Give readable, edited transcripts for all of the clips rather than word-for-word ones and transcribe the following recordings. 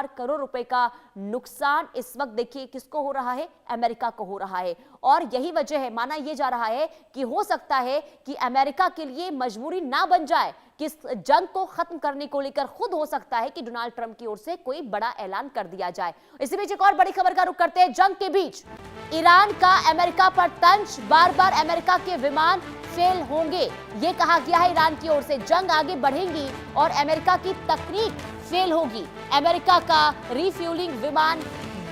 करोड़ रुपए का नुकसान इस वक्त देखिए किसको हो रहा है, अमेरिका को हो रहा है। और यही वजह है, माना यह जा रहा है कि हो सकता है कि अमेरिका के लिए मजबूरी ना बन जाए कि इस जंग को खत्म करने को लेकर खुद हो सकता है कि डोनाल्ड ट्रंप की ओर से कोई बड़ा ऐलान कर दिया जाए। इसी बीच एक और बड़ी खबर का रुख करते हैं। जंग के बीच ईरान का अमेरिका पर तंज, बार बार अमेरिका के विमान फेल होंगे, यह कहा गया है ईरान की ओर से। जंग आगे बढ़ेगी और अमेरिका की तकनीक फेल होगी। अमेरिका का रिफ्यूलिंग विमान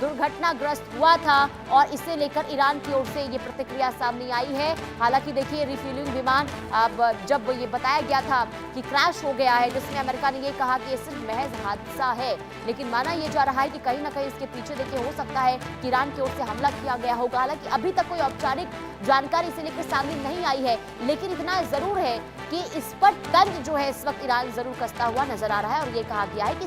दुर्घटनाग्रस्त हुआ था और इसे लेकर ईरान की ओर से ये प्रतिक्रिया सामने आई है। हालांकि देखिए रिफ्यूलिंग विमान अब जब ये बताया गया था कि क्रैश हो गया है, जिसमें अमेरिका ने ये कहा कि ये सिर्फ महज हादसा है, लेकिन माना यह जा रहा है कि कहीं ना कहीं इसके पीछे देखिए हो सकता है कि ईरान की ओर से हमला किया गया होगा। हालांकि अभी तक कोई औपचारिक जानकारी इसे लेकर सामने नहीं आई है, लेकिन इतना जरूर है कि इस पर तंज जो है इस वक्त ईरान जरूर कसता हुआ नजर आ रहा है। और ये कहा गया है कि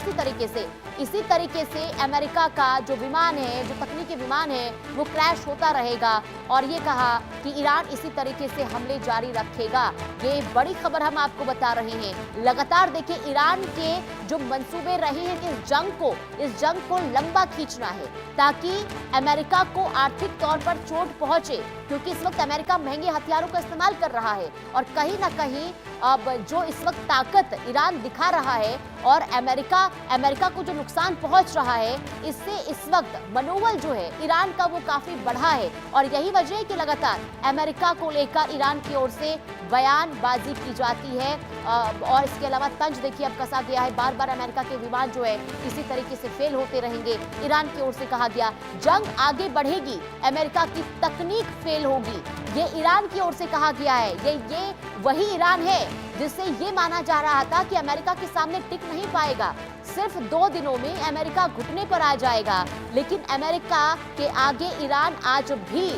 इसी तरीके से अमेरिका का जो विमान है, जो तकनीकी विमान है, वो क्रैश होता रहेगा। और ये कहा कि ईरान इसी तरीके से हमले जारी रखेगा। ये बड़ी खबर हम आपको बता रहे हैं। लगातार देखिए ईरान के जो मंसूबे रहे हैं कि इस जंग को लंबा खींचना है ताकि अमेरिका को आर्थिक तौर पर चोट पहुंचे, क्योंकि इस वक्त अमेरिका महंगे हथियारों का इस्तेमाल कर रहा है और कहीं ना कहीं अब जो इस वक्त ताकत ईरान दिखा रहा है और अमेरिका को जो नुकसान पहुंच रहा है, इससे इस वक्त मनोबल जो है ईरान का वो काफी बढ़ा है। और यही वजह है कि लगातार अमेरिका को लेकर ईरान की ओर से बयानबाजी की जाती है। और इसके अलावा तंज देखिए अब कसा गया है। बार बार अमेरिका के विमान जो है इसी तरीके से फेल होते रहेंगे। ईरान की ओर से कहा गया जंग आगे बढ़ेगी, अमेरिका की तकनीक फेल होगी, ये ईरान की ओर से कहा गया है। ये वही ईरान है जिससे ये माना जा रहा था कि अमेरिका के सामने टिक नहीं पाएगा, सिर्फ 2 दिनों में अमेरिका घुटने पर आ जाएगा। लेकिन अमेरिका के आगे ईरान आज भी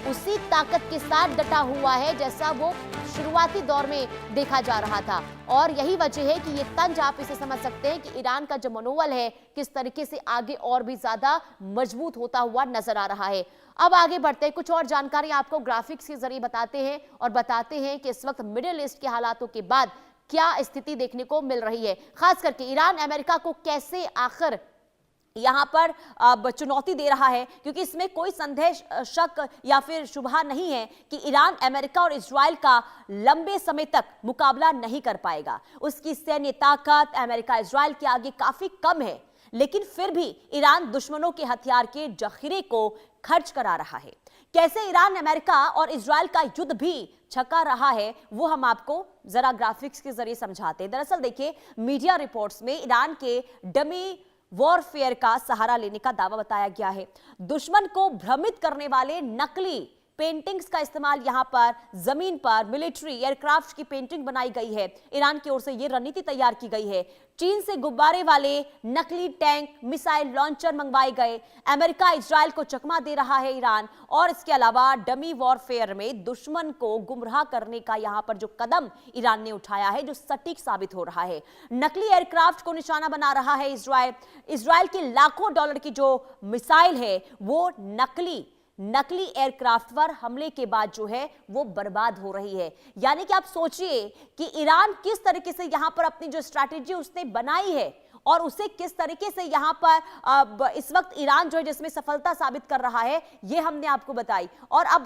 उसी ताकत के साथ डटा हुआ है जैसा वो शुरुआती दौर में देखा जा रहा था। और यही वजह है कि ये तंज आप इसे समझ सकते हैं कि ईरान का जो मनोबल है किस तरीके से आगे और भी ज्यादा मजबूत होता हुआ नजर आ रहा है। अब आगे बढ़ते हैं, कुछ और जानकारी आपको ग्राफिक्स के जरिए बताते हैं और बताते हैं कि इस वक्त मिडिल ईस्ट के हालातों के बाद क्या स्थिति देखने को मिल रही है। खास करके ईरान अमेरिका को कैसे आखिर यहां पर चुनौती दे रहा है, क्योंकि इसमें कोई संदेह, शक या फिर शुबहा नहीं है कि ईरान अमेरिका और इजराइल का लंबे समय तक मुकाबला नहीं कर पाएगा। उसकी सैन्य ताकत अमेरिका इजराइल के आगे काफी कम है, लेकिन फिर भी ईरान दुश्मनों के हथियार के जखीरे को खर्च करा रहा है। कैसे ईरान अमेरिका और इजराइल का युद्ध भी छका रहा है वो हम आपको जरा ग्राफिक्स के जरिए समझाते हैं। दरअसल देखिए मीडिया रिपोर्ट्स में ईरान के डमी वॉरफेयर का सहारा लेने का दावा बताया गया है। दुश्मन को भ्रमित करने वाले नकली पेंटिंग्स का इस्तेमाल यहां पर जमीन पर मिलिट्री एयरक्राफ्ट की पेंटिंग बनाई गई है। ईरान की ओर से यह रणनीति तैयार की गई है। चीन से गुब्बारे वाले नकली टैंक, मिसाइल लॉन्चर मंगवाए गए। अमेरिका इजराइल को चकमा दे रहा है ईरान। और इसके अलावा डमी वॉरफेयर में दुश्मन को गुमराह करने का यहां पर जो कदम ईरान ने उठाया है, जो सटीक साबित हो रहा है। नकली एयरक्राफ्ट को निशाना बना रहा है इजराइल की लाखों डॉलर की जो मिसाइल है वो नकली एयरक्राफ्ट पर हमले के बाद जो है वो बर्बाद हो रही है। यानी कि आप सोचिए कि ईरान किस तरीके से यहां पर अपनी जो स्ट्रैटेजी उसने बनाई है और उसे किस तरीके से यहां पर इस वक्त ईरान जो है जिसमें सफलता साबित कर रहा है, ये हमने आपको बताई। और अब